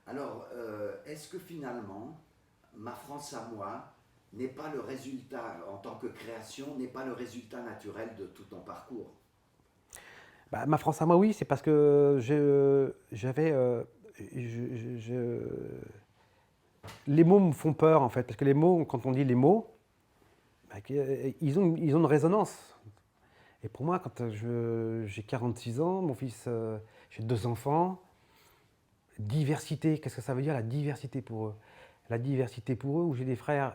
Alors, est-ce que finalement, Ma France à moi n'est pas le résultat, en tant que création, n'est pas le résultat naturel de tout ton parcours? Bah, ma France à moi, oui, c'est parce que j'avais. Les mots me font peur, en fait, parce que les mots, quand on dit les mots, bah, ils ont une résonance. Et pour moi, quand j'ai 46 ans, mon fils, j'ai deux enfants, diversité, qu'est-ce que ça veut dire la diversité pour eux? La diversité pour eux, où j'ai des frères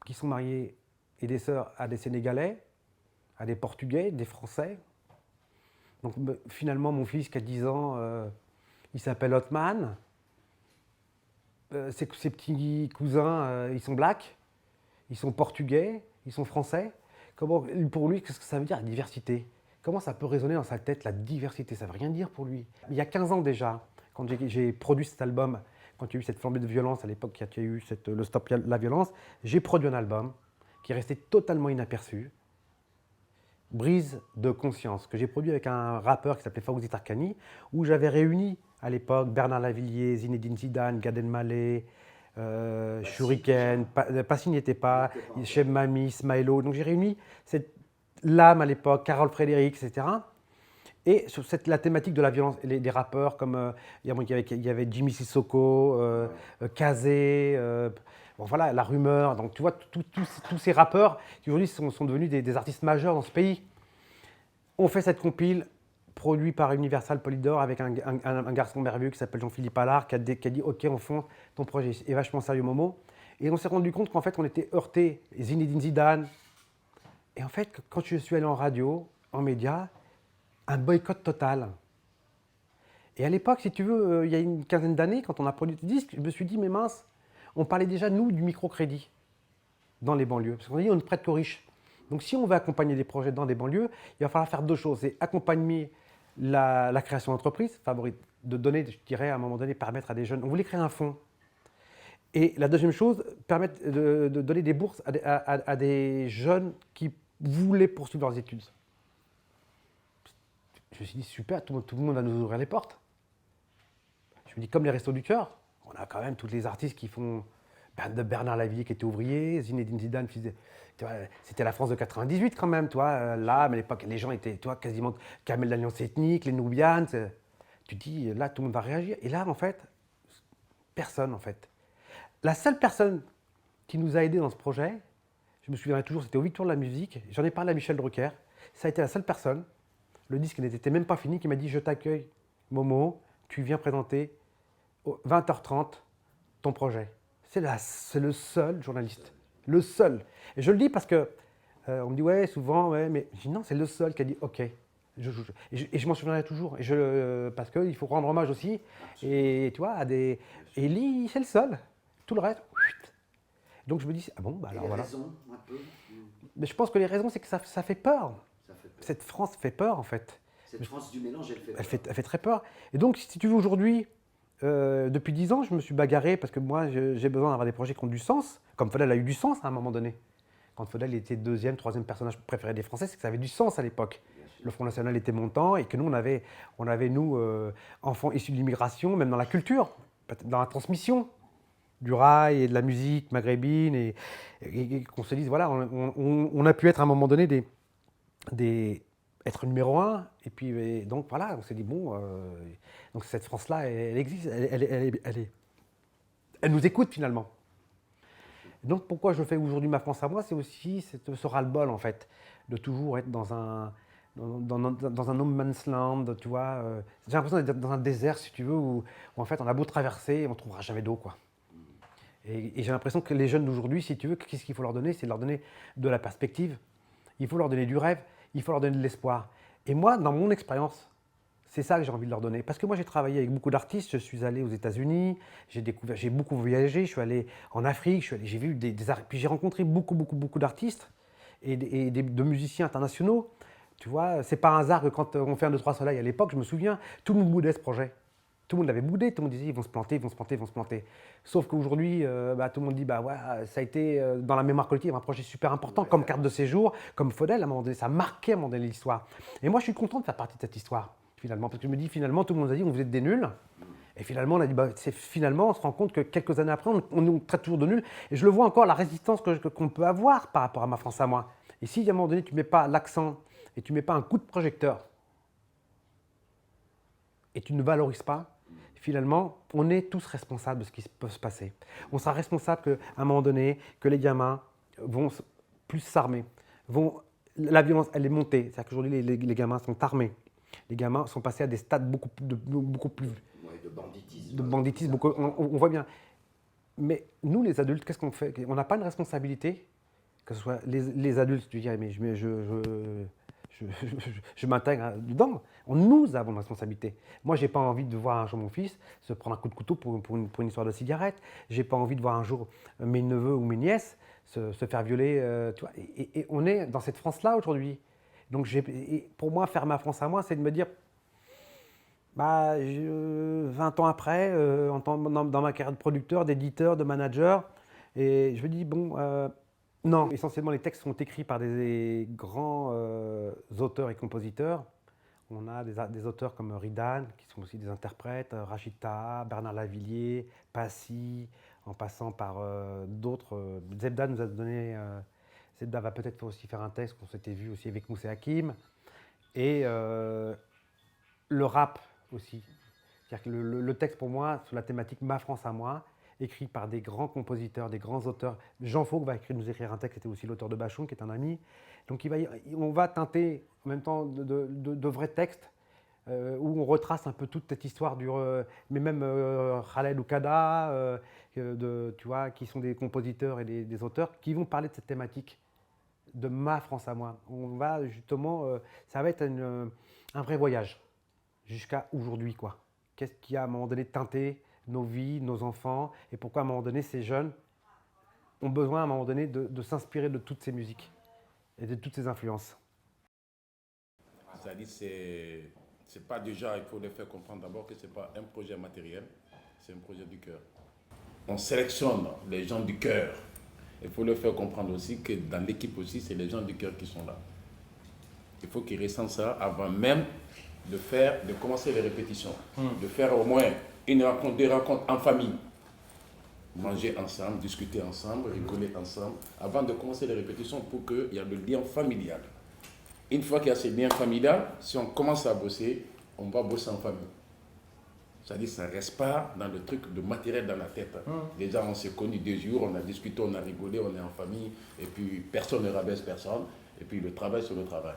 qui sont mariés et des sœurs à des Sénégalais, à des Portugais, des Français. Donc finalement, mon fils qui a 10 ans, il s'appelle Otman. Ses petits cousins, ils sont blacks, ils sont portugais, ils sont français. Comment, pour lui, qu'est-ce que ça veut dire la diversité? Comment ça peut résonner dans sa tête la diversité? Ça ne veut rien dire pour lui. Il y a 15 ans déjà, quand j'ai produit cet album, quand il y a eu cette flambée de violence à l'époque, quand il y a eu le Stop la violence, j'ai produit un album qui est resté totalement inaperçu, Brise de conscience, que j'ai produit avec un rappeur qui s'appelait Fawzi Tarkani, où j'avais réuni à l'époque Bernard Lavilliers, Zinedine Zidane, Gad Elmaleh, Passy Shuriken, déjà? Passy n'y était Il pas, n'était pas encore. Cheb Mami, Smaïlo. Donc j'ai réuni cette l'âme à l'époque, Carole Frédéric, etc. Et sur la thématique de la violence, des rappeurs comme il y avait Jimmy Sissoko, Ouais. Kazé, bon voilà, La Rumeur. Donc tu vois, tous ces rappeurs qui aujourd'hui sont devenus des artistes majeurs dans ce pays. On fait cette compile produit par Universal Polydor avec un garçon merveilleux qui s'appelle Jean-Philippe Allard qui a dit ok, on fonce, ton projet est vachement sérieux Momo. Et on s'est rendu compte qu'en fait on était heurté, Zinedine Zidane. Et en fait quand je suis allé en radio, en médias, un boycott total. Et à l'époque, si tu veux, il y a une quinzaine d'années, quand on a produit ce disque, je me suis dit mais mince, on parlait déjà nous du microcrédit dans les banlieues. Parce qu'on dit on ne prête qu'aux riches. Donc si on veut accompagner des projets dans des banlieues, il va falloir faire deux choses. C'est accompagner la création d'entreprises, de donner, je dirais, à un moment donné, permettre à des jeunes. On voulait créer un fonds. Et la deuxième chose, permettre de donner des bourses à des jeunes qui voulaient poursuivre leurs études. Je me suis dit, super, tout le monde va nous ouvrir les portes. Je me dis, comme les Restos du Cœur, on a quand même tous les artistes qui font. Bernard Lavilliers qui était ouvrier, Zinedine Zidane, c'était la France de 98 quand même, toi. Là, mais à l'époque, les gens étaient, toi, quasiment Kamel d'Alliance Ethnique, les Noubianes. Tu te dis, là, tout le monde va réagir. Et là, en fait, personne, en fait. La seule personne qui nous a aidés dans ce projet, je me souviendrai toujours, c'était au Victoire de la musique. J'en ai parlé à Michel Drucker. Ça a été la seule personne, le disque n'était même pas fini, qui m'a dit, je t'accueille, Momo, tu viens présenter 20h30 ton projet. C'est le seul journaliste. Le seul. Et je le dis parce que on me dit ouais, souvent, ouais, mais je dis non, c'est le seul qui a dit ok. Et je m'en souviendrai toujours. Parce qu'il faut rendre hommage aussi. Absolument. Et tu vois, Bien sûr. et lui, c'est le seul. Tout le reste. Donc je me dis, ah bon, bah Et alors les voilà. raisons, un peu? Mais je pense que les raisons, c'est que ça fait peur. Ça fait peur. Cette France fait peur, en fait. Cette France du mélange, elle fait peur. Elle fait très peur. Et donc, si tu veux, aujourd'hui, depuis 10 ans, je me suis bagarré parce que moi, j'ai besoin d'avoir des projets qui ont du sens. Comme Faudel a eu du sens à un moment donné. Quand Faudel était deuxième, troisième personnage préféré des Français, c'est que ça avait du sens à l'époque. Bien sûr. Le Front National était montant et que nous, nous enfants issus de l'immigration, même dans la culture, dans la transmission du rail et de la musique maghrébine, et qu'on se dise, voilà, on a pu être à un moment donné être numéro un, et puis et donc voilà, on s'est dit, bon, donc cette France-là, elle existe, elle nous écoute finalement. Donc pourquoi je fais aujourd'hui ma France à moi, c'est aussi ce ras-le-bol en fait, de toujours être dans un no man's land, tu vois. J'ai l'impression d'être dans un désert, si tu veux, où en fait on a beau traverser, on ne trouvera jamais d'eau, quoi. Et j'ai l'impression que les jeunes d'aujourd'hui, si tu veux, qu'est-ce qu'il faut leur donner? C'est leur donner de la perspective, il faut leur donner du rêve, il faut leur donner de l'espoir. Et moi, dans mon expérience, c'est ça que j'ai envie de leur donner. Parce que moi, j'ai travaillé avec beaucoup d'artistes. Je suis allé aux États-Unis, j'ai beaucoup voyagé. Je suis allé en Afrique, j'ai vu puis j'ai rencontré beaucoup d'artistes de musiciens internationaux. Tu vois, c'est pas un hasard que quand on fait un 2, 3 soleils à l'époque, je me souviens, tout le monde boudait ce projet. Tout le monde l'avait boudé, tout le monde disait ils vont se planter, ils vont se planter, ils vont se planter. Sauf qu'aujourd'hui, tout le monde dit bah ouais, ça a été dans la mémoire collective un projet super important, Ouais, comme carte de séjour, comme Faudel, à un moment donné, ça a marqué à un moment donné l'histoire. Et moi, je suis content de faire partie de cette histoire, finalement, parce que je me dis finalement, tout le monde a dit vous êtes des nuls. Et finalement, on a dit, finalement, on se rend compte que quelques années après, on nous traite toujours de nuls. Et je le vois encore, la résistance qu'on peut avoir par rapport à Ma France à moi. Et si à un moment donné, tu ne mets pas l'accent et tu ne mets pas un coup de projecteur et tu ne valorises pas, finalement, on est tous responsables de ce qui peut se passer. On sera responsable qu'à un moment donné, que les gamins vont plus s'armer. La violence, elle est montée. C'est-à-dire qu'aujourd'hui, les gamins sont armés. Les gamins sont passés à des stades beaucoup plus Ouais, de banditisme. de banditisme. On voit bien. Mais nous, les adultes, qu'est-ce qu'on fait? On n'a pas une responsabilité, que ce soit les adultes, tu dis, mais je m'intègre dedans. Nous avons une responsabilité. Moi, je n'ai pas envie de voir un jour mon fils se prendre un coup de couteau pour une histoire de cigarette. Je n'ai pas envie de voir un jour mes neveux ou mes nièces se faire violer. Tu vois. Et on est dans cette France-là aujourd'hui. Donc, pour moi, faire Ma France à moi, c'est de me dire, 20 ans après, dans ma carrière de producteur, d'éditeur, de manager, et je me dis, non, essentiellement les textes sont écrits par des grands auteurs et compositeurs. On a des auteurs comme Ridan, qui sont aussi des interprètes, Rachid Taha, Bernard Lavillier, Passy, en passant par d'autres. Zebda nous a donné, Zebda va peut-être aussi faire un texte qu'on s'était vu aussi avec Moussé Hakim. Et le rap aussi. C'est-à-dire que le texte pour moi, sur la thématique Ma France à moi, écrit par des grands compositeurs, des grands auteurs. Jean Fauque va nous écrire un texte, c'était aussi l'auteur de Bachung, qui est un ami. Donc on va teinter en même temps de vrais textes où on retrace un peu toute cette histoire, mais même Khaled Oukada, tu vois, qui sont des compositeurs et des auteurs qui vont parler de cette thématique de Ma France à moi. On va justement, ça va être un vrai voyage jusqu'à aujourd'hui, quoi. Qu'est-ce qui a à un moment donné teinté nos vies, nos enfants, et pourquoi à un moment donné ces jeunes ont besoin à un moment donné de s'inspirer de toutes ces musiques et de toutes ces influences. C'est-à-dire, c'est pas déjà, il faut les faire comprendre d'abord que c'est pas un projet matériel, c'est un projet du cœur. On sélectionne les gens du cœur. Il faut leur faire comprendre aussi que dans l'équipe aussi, c'est les gens du cœur qui sont là. Il faut qu'ils ressentent ça avant même de commencer les répétitions, de faire au moins des rencontres en famille, manger ensemble, discuter ensemble, rigoler ensemble, avant de commencer les répétitions pour qu'il y ait le lien familial. Une fois qu'il y a ce lien familial, si on commence à bosser, on va bosser en famille. C'est-à-dire que ça ne reste pas dans le truc de matériel dans la tête. Déjà, on s'est connus 2 jours, on a discuté, on a rigolé, on est en famille, et puis personne ne rabaisse personne, et puis le travail, c'est le travail.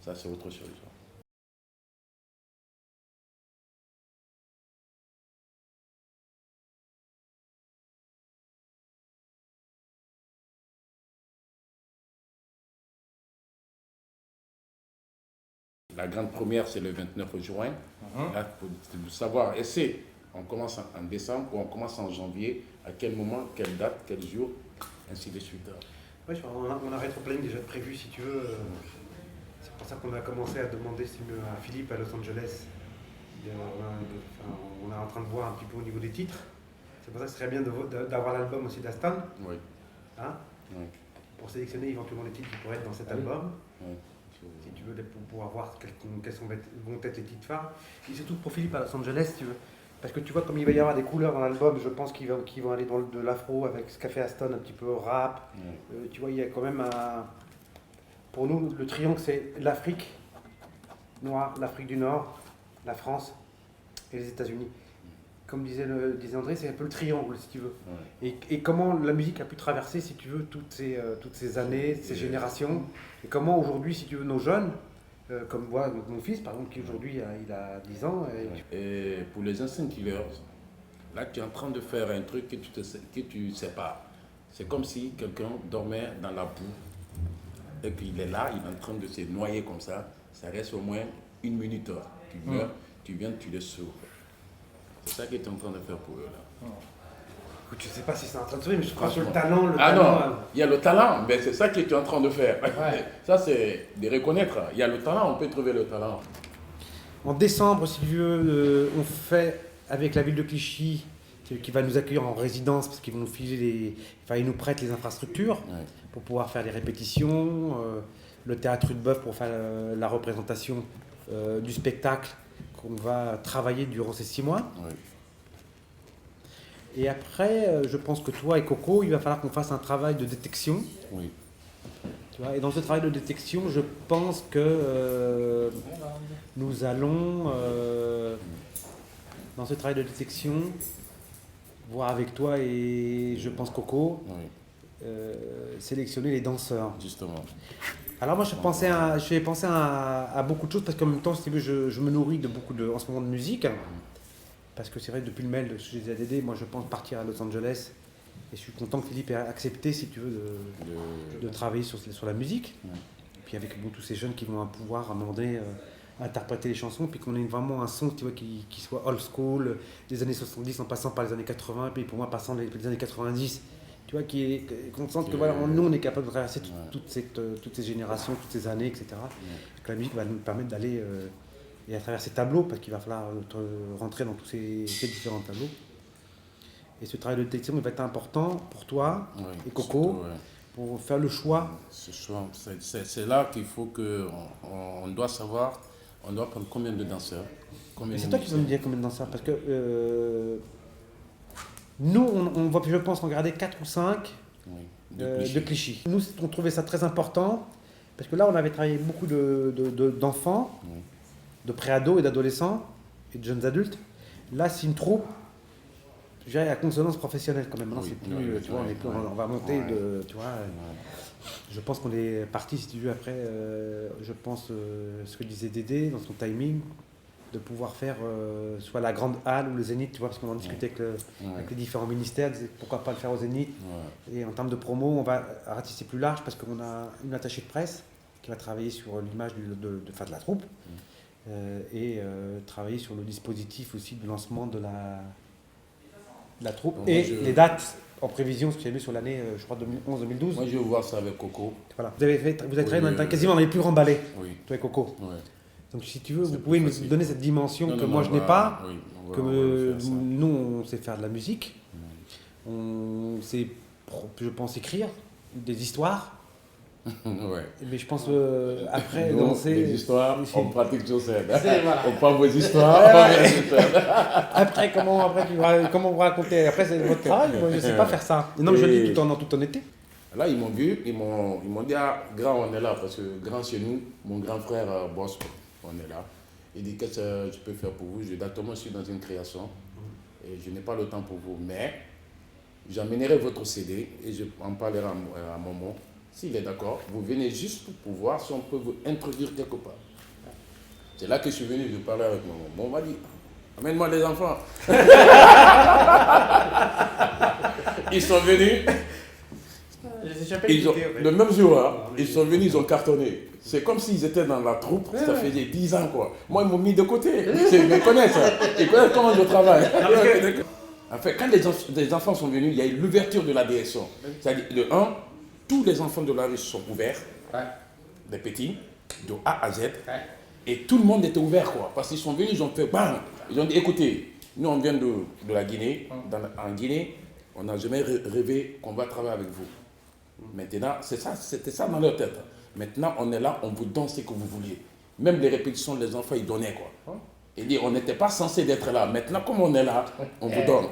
Ça, c'est autre chose. La grande première, c'est le 29 juin. Là, il faut savoir, on commence en décembre ou on commence en janvier, à quel moment, quelle date, quel jour, ainsi de suite. Oui, on a un rétro-planning déjà prévu, si tu veux. C'est pour ça qu'on a commencé à demander à Philippe à Los Angeles. On est en train de voir un petit peu au niveau des titres. C'est pour ça que ce serait bien d'avoir l'album aussi d'Astan. Oui. Hein, Oui. pour sélectionner éventuellement les titres qui pourraient être dans cet album. Oui. Si tu veux, pour pouvoir voir quels vont être les titres phares. Et surtout pour Philippe à Los Angeles, si tu veux. Parce que tu vois, comme il va y avoir des couleurs dans l'album, je pense qu'ils vont aller dans de l'afro avec ce qu'a fait Aston, un petit peu rap. Tu vois, il y a quand même pour nous, le triangle, c'est l'Afrique noire, l'Afrique du Nord, la France et les États-Unis. Comme disait André, c'est un peu le triangle, si tu veux. Et comment la musique a pu traverser, si tu veux, toutes ces années, ces générations. Et comment aujourd'hui, si tu veux, nos jeunes, comme moi, mon fils, par exemple, qui aujourd'hui il a 10 ans. Et pour les anciens killers, là, tu es en train de faire un truc que tu sais pas. C'est comme si quelqu'un dormait dans la boue. Et puis il est là, il est en train de se noyer comme ça. Ça reste au moins 1 minute. Tu meurs, tu viens, tu le sauves. C'est ça que tu es en train de faire pour eux là. Écoute, je ne sais pas si c'est en train de sauver, mais je crois que le talent. Non, il y a le talent, mais c'est ça que tu es en train de faire. Ouais. Ça, c'est de reconnaître. Il y a le talent, on peut trouver le talent. En décembre, si tu veux, on fait avec la ville de Clichy, qui va nous accueillir en résidence, parce qu'ils vont nous filer ils nous prêtent les infrastructures pour pouvoir faire les répétitions, le théâtre Rudebeuf pour faire la représentation du spectacle qu'on va travailler durant ces 6 mois. Et après, je pense que toi et Coco, il va falloir qu'on fasse un travail de détection. Oui. Tu vois, et dans ce travail de détection, je pense que nous allons, dans ce travail de détection, voir avec toi et je pense Coco, Oui, sélectionner les danseurs. justement. Alors moi, j'ai pensé à beaucoup de choses parce qu'en même temps, si tu veux, je me nourris de beaucoup en ce moment de musique. Parce que c'est vrai, depuis le mail de chez ZDD, moi je pense partir à Los Angeles. Et je suis content que Philippe ait accepté, si tu veux, de travailler sur la musique. Ouais. Puis avec tous ces jeunes qui vont pouvoir à un moment donné interpréter les chansons, puis qu'on ait vraiment un son, tu vois, qui soit old school, des années 70 en passant par les années 80, puis pour moi passant les années 90. Tu vois, qu'on sente que voilà, nous on est capable de traverser toutes ces générations, toutes ces années, etc. Que la musique va nous permettre d'aller et à travers ces tableaux, parce qu'il va falloir rentrer dans tous ces différents tableaux. Et ce travail de détection il va être important pour toi et Coco, surtout, pour faire le choix. C'est là qu'il faut on doit savoir, on doit prendre combien de danseurs. Mais c'est toi qui vas me dire combien de danseurs, parce que nous, on va, je pense, en garder 4 ou 5 de Clichy. Nous, on trouvait ça très important, parce que là, on avait travaillé beaucoup d'enfants, de préados et d'adolescents, et de jeunes adultes. Là, c'est une troupe, je dirais, à consonance professionnelle quand même. Maintenant, c'est plus, tu vois, on va monter tu vois. Je pense qu'on est parti, si tu veux, après, je pense, ce que disait Dédé dans son timing, de pouvoir faire soit la grande halle ou le Zénith, tu vois, parce qu'on en discutait avec les différents ministères, pourquoi pas le faire au Zénith. Et en termes de promo, on va ratisser plus large parce qu'on a une attachée de presse qui va travailler sur l'image de la troupe et travailler sur le dispositif aussi de lancement de la troupe les dates en prévision, ce que j'ai vu sur l'année, je crois, 2011-2012. Moi, je vais voir ça avec Coco. Voilà. Vous avez travaillé quasiment dans les plus grands ballets, toi et Coco. Oui. Donc si tu veux, vous pouvez nous donner cette dimension que moi je n'ai pas, que nous on sait faire de la musique, on sait, je pense, écrire des histoires. Mais je pense après nous, danser. Les histoires, on pratique sur scène. Voilà. On prend vos histoires. Après, comment vous racontez? Après, c'est votre travail. Moi, je ne sais pas faire ça. Non, je le dis tout en toute honnêteté. Là, ils m'ont vu, ils m'ont dit, ah, grand, on est là, parce que grand chez nous, mon grand frère bosse, on est là. Il dit, qu'est-ce que je peux faire pour vous? Je dis, d'accord, moi, je suis dans une création et je n'ai pas le temps pour vous, mais j'amènerai votre CD et je en parlerai à Momo. S'il est d'accord, vous venez juste pour voir si on peut vous introduire quelque part. C'est là que je suis venu, je parlais avec Momo. Momo m'a dit, amène-moi les enfants. Ils sont venus. Le même jour, ils sont venus, ils ont cartonné. C'est comme s'ils étaient dans la troupe, ça faisait 10 ans quoi. Moi, ils m'ont mis de côté. Ils me connaissent, ils connaissent comment je travaille. En fait, quand les enfants sont venus, il y a eu l'ouverture de la DSO. C'est-à-dire, de 1, tous les enfants de la rue sont ouverts, des petits, de A à Z, et tout le monde était ouvert quoi. Parce qu'ils sont venus, ils ont fait bam. Ils ont dit, écoutez, nous on vient de la Guinée, en Guinée, on n'a jamais rêvé qu'on va travailler avec vous. Maintenant, c'était ça dans leur tête. Maintenant, on est là, on vous donne ce que vous vouliez. Même les répétitions, les enfants, ils donnaient quoi. Et dit, on n'était pas censé d'être là. Maintenant, comme on est là, on vous donne.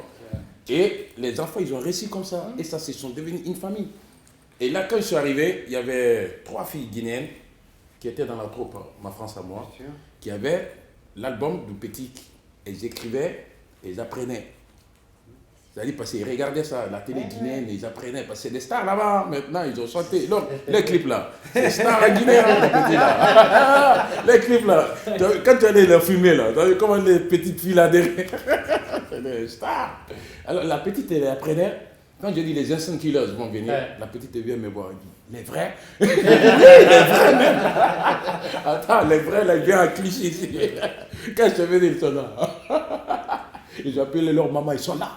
Et les enfants, ils ont réussi comme ça. Et ça, ils sont devenus une famille. Et là, quand je suis arrivé, il y avait 3 filles guinéennes qui étaient dans la troupe, Ma France à moi, qui avaient l'album du petit. Elles écrivaient et ils apprenaient. C'est-à-dire parce qu'ils regardaient ça, la télé guinéenne, ils apprenaient, parce que c'est des stars là-bas, maintenant ils ont chanté. Donc, les clips là, les stars guinéens, les petits là. Les clips là, quand tu allais les filmer là, comment les petites filles là derrière, c'est des stars. Alors la petite, elle apprenait, quand je dis les instant killers vont venir, la petite vient me voir, elle dit, les vrais? Les vrais même. Attends, les vrais là, ils viennent à Clichy ici. Quand je suis venu, ils sont là. Ils ont appelé leur maman, ils sont là.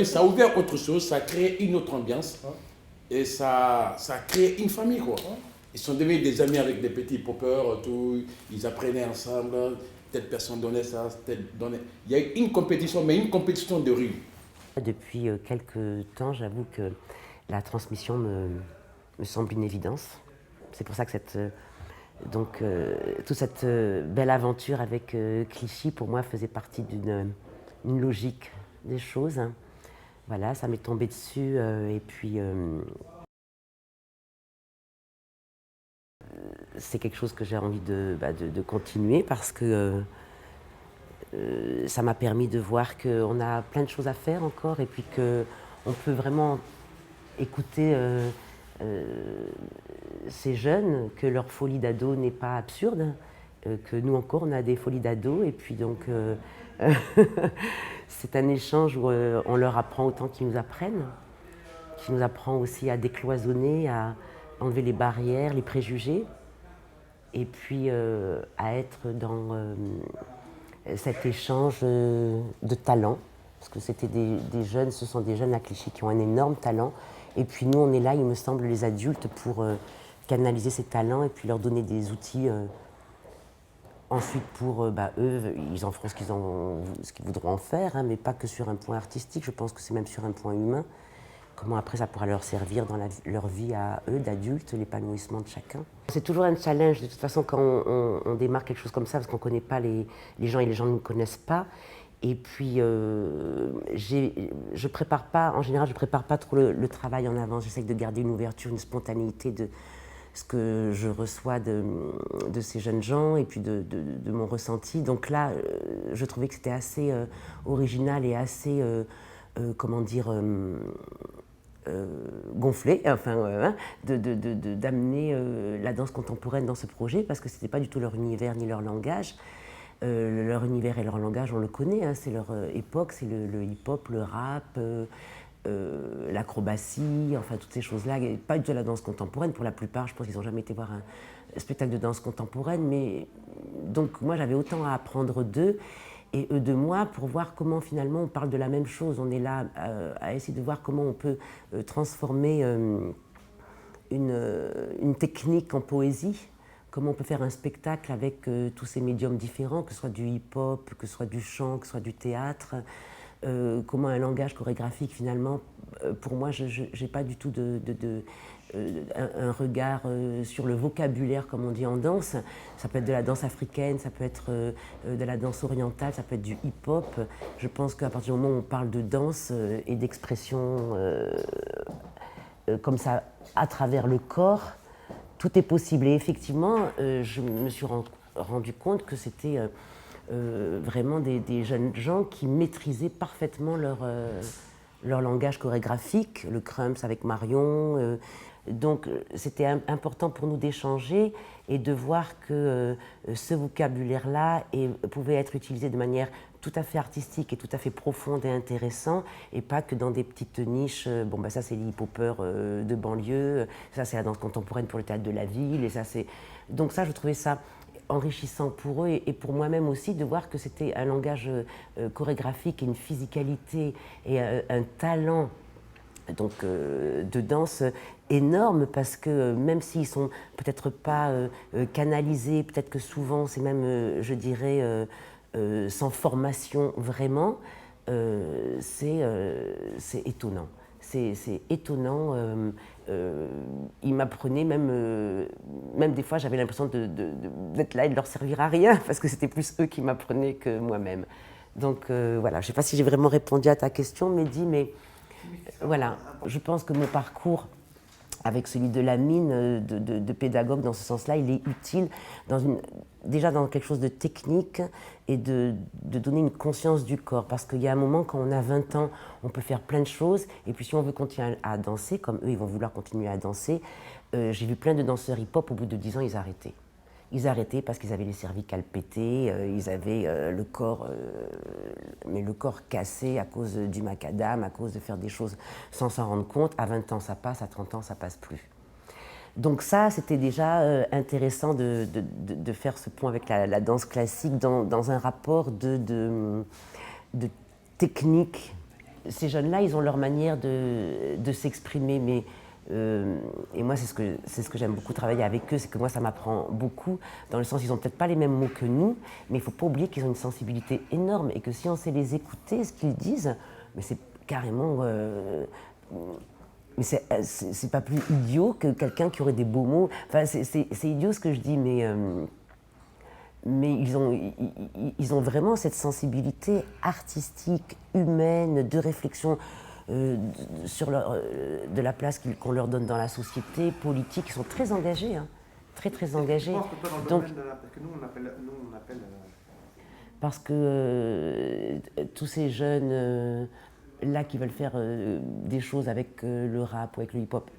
Ça a ouvert autre chose, ça a créé une autre ambiance et ça a créé une famille quoi. Ils sont devenus des amis avec des petits poppers, tout, ils apprenaient ensemble, telle personne donnait ça, telle donnait. Il y a eu une compétition, mais une compétition de rue. Depuis quelques temps, j'avoue que la transmission me semble une évidence. C'est pour ça que toute cette belle aventure avec Clichy, pour moi, faisait partie d'une logique des choses. Voilà, ça m'est tombé dessus et puis c'est quelque chose que j'ai envie de continuer parce que ça m'a permis de voir qu'on a plein de choses à faire encore et puis qu'on peut vraiment écouter ces jeunes, que leur folie d'ado n'est pas absurde, que nous encore on a des folies d'ado et puis donc c'est un échange où on leur apprend autant qu'ils nous apprennent, qui nous apprend aussi à décloisonner, à enlever les barrières, les préjugés et puis à être dans cet échange de talents, parce que c'était des jeunes, ce sont des jeunes à Clichy qui ont un énorme talent. Et puis nous, on est là, il me semble, les adultes, pour canaliser ces talents et puis leur donner des outils. Ensuite, pour eux, ils en feront ce qu'ils voudront en faire, hein, mais pas que sur un point artistique, je pense que c'est même sur un point humain. Comment après ça pourra leur servir dans leur vie à eux, d'adultes, l'épanouissement de chacun. C'est toujours un challenge, de toute façon, quand on démarre quelque chose comme ça, parce qu'on ne connaît pas les gens et les gens ne nous connaissent pas. Et puis, je prépare pas, en général, je ne prépare pas trop le travail en avance. J'essaie de garder une ouverture, une spontanéité de ce que je reçois de ces jeunes gens et puis de mon ressenti. Donc là, je trouvais que c'était assez original et assez, comment dire, gonflé, enfin, d'amener la danse contemporaine dans ce projet parce que ce n'était pas du tout leur univers ni leur langage. Leur univers et leur langage, on le connaît, hein, c'est leur époque, c'est le hip-hop, le rap, l'acrobatie, enfin toutes ces choses-là. Pas du tout la danse contemporaine, pour la plupart, je pense qu'ils n'ont jamais été voir un spectacle de danse contemporaine, mais donc moi j'avais autant à apprendre d'eux et eux de moi pour voir comment finalement on parle de la même chose. On est là à essayer de voir comment on peut transformer une technique en poésie. Comment on peut faire un spectacle avec tous ces médiums différents, que ce soit du hip-hop, que ce soit du chant, que ce soit du théâtre. Comment un langage chorégraphique, finalement, pour moi, je n'ai pas du tout un regard sur le vocabulaire, comme on dit en danse. Ça peut être de la danse africaine, ça peut être de la danse orientale, ça peut être du hip-hop. Je pense qu'à partir du moment où on parle de danse et d'expression comme ça, à travers le corps, tout est possible. Et effectivement, je me suis rendu compte que c'était vraiment des jeunes gens qui maîtrisaient parfaitement leur langage chorégraphique, le Crumps avec Marion. Donc c'était important pour nous d'échanger et de voir que ce vocabulaire-là pouvait être utilisé de manière tout à fait artistique et tout à fait profonde et intéressant, et pas que dans des petites niches. Bon, ça c'est les hip-hoppers de banlieue, ça c'est la danse contemporaine pour le théâtre de la ville, et ça c'est... Donc ça, je trouvais ça enrichissant pour eux et pour moi-même aussi, de voir que c'était un langage chorégraphique et une physicalité et un talent donc, de danse énorme, parce que même s'ils sont peut-être pas canalisés, peut-être que souvent c'est même, je dirais, sans formation vraiment, c'est étonnant. C'est étonnant. Ils m'apprenaient même des fois, j'avais l'impression d'être là et de leur servir à rien, parce que c'était plus eux qui m'apprenaient que moi-même. Donc voilà, je ne sais pas si j'ai vraiment répondu à ta question, Mehdi, mais voilà, je pense que mon parcours avec celui de la mine de pédagogue dans ce sens-là, il est utile déjà dans quelque chose de technique et de donner une conscience du corps. Parce qu'il y a un moment, quand on a 20 ans, on peut faire plein de choses. Et puis si on veut continuer à danser, comme eux, ils vont vouloir continuer à danser, j'ai vu plein de danseurs hip-hop, au bout de 10 ans, ils arrêtaient. Ils arrêtaient parce qu'ils avaient les cervicales pétées, ils avaient le corps cassé à cause du macadam, à cause de faire des choses sans s'en rendre compte. À 20 ans, ça passe, à 30 ans, ça passe plus. Donc ça, c'était déjà intéressant de faire ce point avec la danse classique dans un rapport de technique. Ces jeunes-là, ils ont leur manière de s'exprimer, mais et moi, c'est ce que j'aime beaucoup travailler avec eux, c'est que moi, ça m'apprend beaucoup, dans le sens, ils n'ont peut-être pas les mêmes mots que nous, mais il ne faut pas oublier qu'ils ont une sensibilité énorme, et que si on sait les écouter, ce qu'ils disent, mais c'est carrément... mais c'est pas plus idiot que quelqu'un qui aurait des beaux mots. Enfin, c'est idiot ce que je dis, mais mais ils ont vraiment cette sensibilité artistique, humaine, de réflexion sur de la place qu'on leur donne dans la société, politique. Ils sont très engagés, hein, très très engagés. Je pense que toi, dans le domaine parce que nous on appelle parce que tous ces jeunes là qui veulent faire des choses avec le rap ou avec le hip-hop,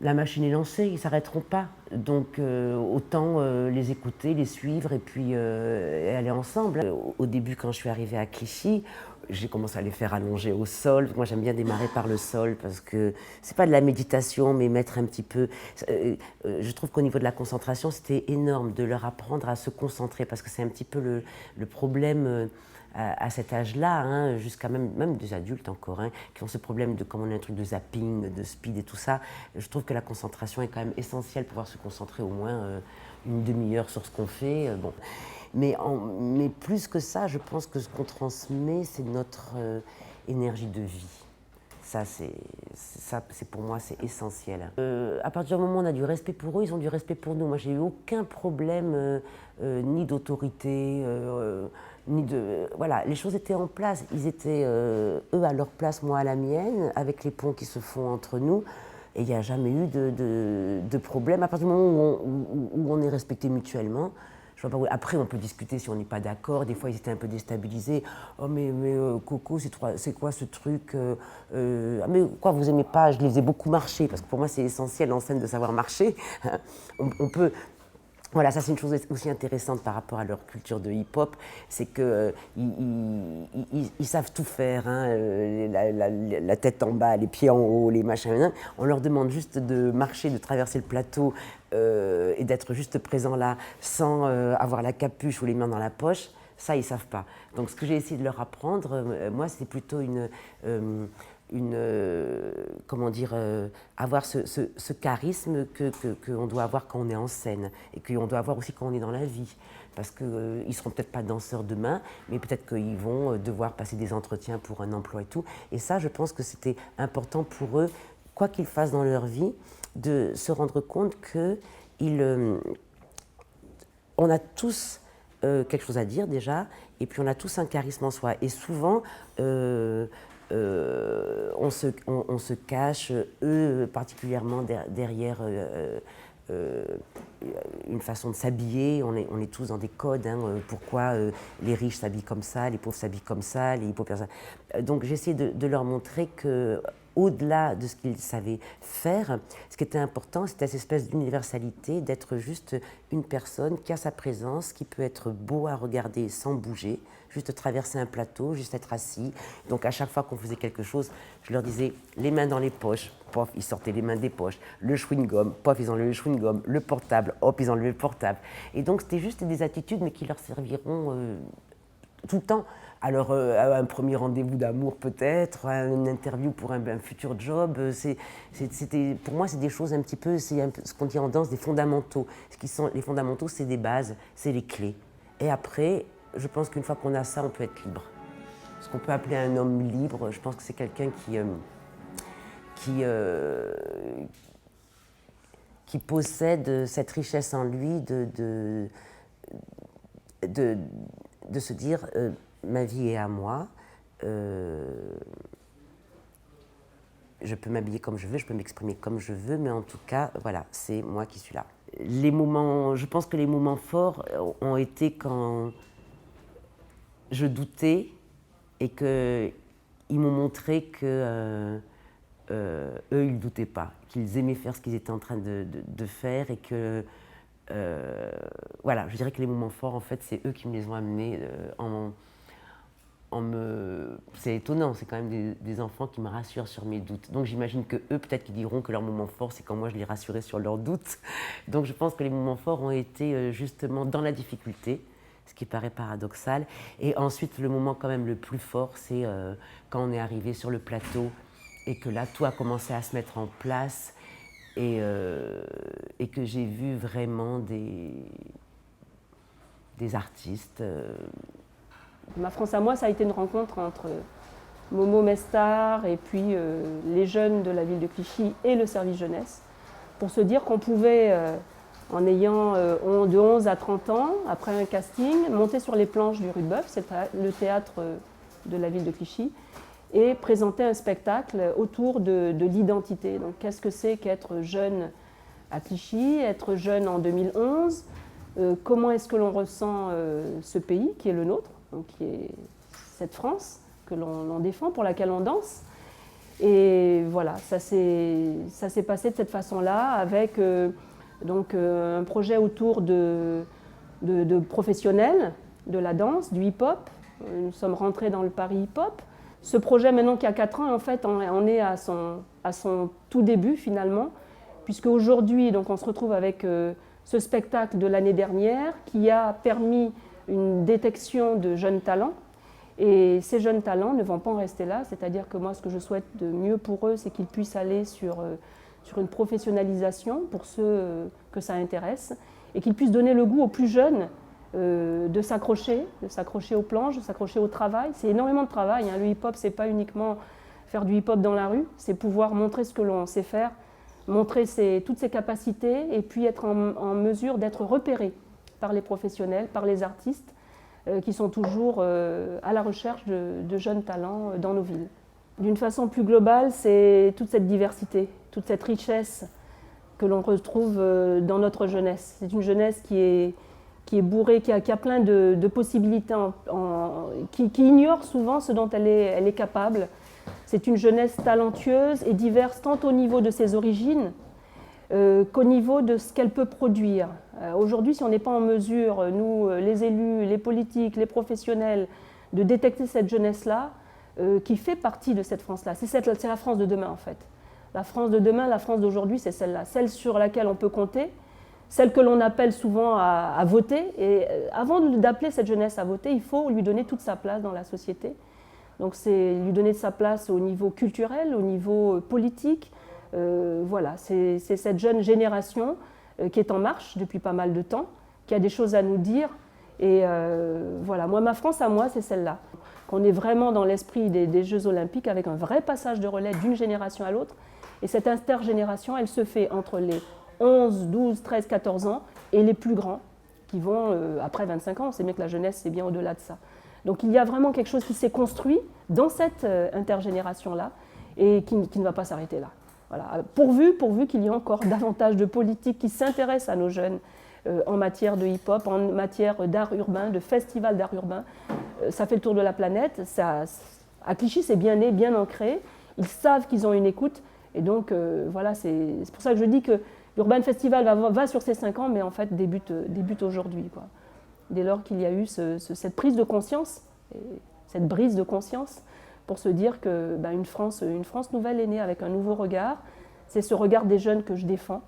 la machine est lancée, ils ne s'arrêteront pas. Donc autant les écouter, les suivre et puis aller ensemble. Au début, quand je suis arrivée à Clichy, j'ai commencé à les faire allonger au sol. Moi, j'aime bien démarrer par le sol parce que c'est pas de la méditation, mais mettre un petit peu. Je trouve qu'au niveau de la concentration, c'était énorme de leur apprendre à se concentrer parce que c'est un petit peu le problème. À cet âge-là, hein, jusqu'à même des adultes encore, hein, qui ont ce problème de, comme on a un truc de zapping, de speed et tout ça, je trouve que la concentration est quand même essentielle pour pouvoir se concentrer au moins une demi-heure sur ce qu'on fait. Bon. Mais plus que ça, je pense que ce qu'on transmet, c'est notre énergie de vie. Ça, pour moi, c'est essentiel. À partir du moment où on a du respect pour eux, ils ont du respect pour nous. Moi, j'ai eu aucun problème ni d'autorité, ni de... Voilà, les choses étaient en place. Ils étaient, eux, à leur place, moi à la mienne, avec les ponts qui se font entre nous. Et il n'y a jamais eu de problème. À partir du moment où on est respecté mutuellement, je vois pas où... Après, on peut discuter si on n'est pas d'accord. Des fois, ils étaient un peu déstabilisés. Oh, mais Coco, c'est quoi ce truc mais quoi, vous aimez pas? Je les faisais beaucoup marcher, parce que pour moi, c'est essentiel en scène de savoir marcher. On peut... Voilà, ça c'est une chose aussi intéressante par rapport à leur culture de hip-hop, c'est qu'ils savent tout faire, hein, la tête en bas, les pieds en haut, les machins. On leur demande juste de marcher, de traverser le plateau et d'être juste présent là, sans avoir la capuche ou les mains dans la poche. Ça, ils ne savent pas. Donc ce que j'ai essayé de leur apprendre, moi, c'est plutôt comment dire, avoir ce charisme qu'on doit avoir quand on est en scène et qu'on doit avoir aussi quand on est dans la vie. Parce qu'ils ne seront peut-être pas danseurs demain, mais peut-être qu'ils vont devoir passer des entretiens pour un emploi et tout. Et ça, je pense que c'était important pour eux, quoi qu'ils fassent dans leur vie, de se rendre compte on a tous quelque chose à dire déjà, et puis on a tous un charisme en soi. Et souvent, on se cache, eux particulièrement, derrière une façon de s'habiller. On est tous dans des codes. Hein, pourquoi les riches s'habillent comme ça, les pauvres s'habillent comme ça, les pauvres personnes. Donc j'essaie de leur montrer que, au-delà de ce qu'ils savaient faire, ce qui était important, c'était cette espèce d'universalité, d'être juste une personne qui a sa présence, qui peut être beau à regarder sans bouger, juste traverser un plateau, juste être assis. Donc à chaque fois qu'on faisait quelque chose, je leur disais les mains dans les poches, pof, ils sortaient les mains des poches, le chewing-gum, pof, ils enlevaient le chewing-gum, le portable, hop, ils enlevaient le portable. Et donc c'était juste des attitudes, mais qui leur serviront tout le temps. Alors, à un premier rendez-vous d'amour peut-être, à une interview pour un futur job, pour moi, c'est des choses un petit peu, ce qu'on dit en danse, des fondamentaux. Les fondamentaux, c'est des bases, c'est les clés. Et après, je pense qu'une fois qu'on a ça, on peut être libre. Ce qu'on peut appeler un homme libre, je pense que c'est quelqu'un qui possède cette richesse en lui de se dire ma vie est à moi, je peux m'habiller comme je veux, je peux m'exprimer comme je veux, mais en tout cas, voilà, c'est moi qui suis là. Je pense que les moments forts ont été quand je doutais et qu'ils m'ont montré que eux, ils ne doutaient pas, qu'ils aimaient faire ce qu'ils étaient en train de faire et que voilà, je dirais que les moments forts, en fait, c'est eux qui me les ont amenés C'est étonnant, c'est quand même des enfants qui me rassurent sur mes doutes. Donc j'imagine que eux, peut-être qu'ils diront que leur moment fort, c'est quand moi je les rassurais sur leurs doutes. Donc je pense que les moments forts ont été justement dans la difficulté, ce qui paraît paradoxal. Et ensuite, le moment quand même le plus fort, c'est quand on est arrivé sur le plateau et que là, tout a commencé à se mettre en place. Et que j'ai vu vraiment des artistes. Ma France à moi, ça a été une rencontre entre Momo Mestar et puis les jeunes de la ville de Clichy et le service jeunesse, pour se dire qu'on pouvait en ayant de 11 à 30 ans, après un casting, monter sur les planches du Rudebeuf, c'est le théâtre de la ville de Clichy, et présenter un spectacle autour de l'identité. Donc qu'est-ce que c'est qu'être jeune à Clichy, être jeune en 2011, comment est-ce que l'on ressent ce pays qui est le nôtre, donc qui est cette France que l'on défend, pour laquelle on danse. Et voilà, ça s'est passé de cette façon-là, avec un projet autour de professionnels de la danse, du hip-hop. Nous sommes rentrés dans le Paris hip-hop. Ce projet, maintenant qui a 4 ans, en fait, on est à son tout début finalement, puisque aujourd'hui, on se retrouve avec ce spectacle de l'année dernière qui a permis une détection de jeunes talents. Et ces jeunes talents ne vont pas en rester là, c'est-à-dire que moi, ce que je souhaite de mieux pour eux, c'est qu'ils puissent aller sur une professionnalisation pour ceux que ça intéresse, et qu'ils puissent donner le goût aux plus jeunes de s'accrocher aux planches, de s'accrocher au travail. C'est énormément de travail, hein. Le hip-hop, c'est pas uniquement faire du hip-hop dans la rue, c'est pouvoir montrer ce que l'on sait faire, montrer toutes ses capacités, et puis être en mesure d'être repéré par les professionnels, par les artistes, qui sont toujours à la recherche de jeunes talents dans nos villes. D'une façon plus globale, c'est toute cette diversité, toute cette richesse que l'on retrouve dans notre jeunesse. C'est une jeunesse qui est bourrée, qui a plein de possibilités, qui ignore souvent ce dont elle est capable. C'est une jeunesse talentueuse et diverse tant au niveau de ses origines qu'au niveau de ce qu'elle peut produire. Aujourd'hui, si on n'est pas en mesure, nous, les élus, les politiques, les professionnels, de détecter cette jeunesse-là, qui fait partie de cette France-là, c'est la France de demain en fait. La France de demain, la France d'aujourd'hui, c'est celle-là, celle sur laquelle on peut compter, celle que l'on appelle souvent à voter. Et avant d'appeler cette jeunesse à voter, il faut lui donner toute sa place dans la société. Donc c'est lui donner sa place au niveau culturel, au niveau politique. Voilà, c'est cette jeune génération qui est en marche depuis pas mal de temps, qui a des choses à nous dire. Et voilà, moi, ma France à moi, c'est celle-là. Qu'on est vraiment dans l'esprit des Jeux Olympiques avec un vrai passage de relais d'une génération à l'autre. Et cette intergénération, elle se fait entre les 11, 12, 13, 14 ans et les plus grands qui vont après 25 ans. On sait bien que la jeunesse, c'est bien au-delà de ça. Donc il y a vraiment quelque chose qui s'est construit dans cette intergénération-là et qui ne va pas s'arrêter là. Voilà. Pourvu qu'il y ait encore davantage de politiques qui s'intéressent à nos jeunes en matière de hip-hop, en matière d'art urbain, de festival d'art urbain. Ça fait le tour de la planète. À Clichy, c'est bien né, bien ancré. Ils savent qu'ils ont une écoute. Et donc, voilà, c'est pour ça que je dis que l'Urban Festival va sur ses 5 ans, mais en fait débute aujourd'hui, quoi. Dès lors qu'il y a eu cette prise de conscience, cette brise de conscience, pour se dire que une France nouvelle est née avec un nouveau regard. C'est ce regard des jeunes que je défends.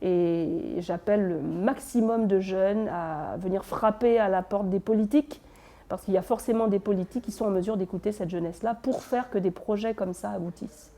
Et j'appelle le maximum de jeunes à venir frapper à la porte des politiques, parce qu'il y a forcément des politiques qui sont en mesure d'écouter cette jeunesse-là pour faire que des projets comme ça aboutissent.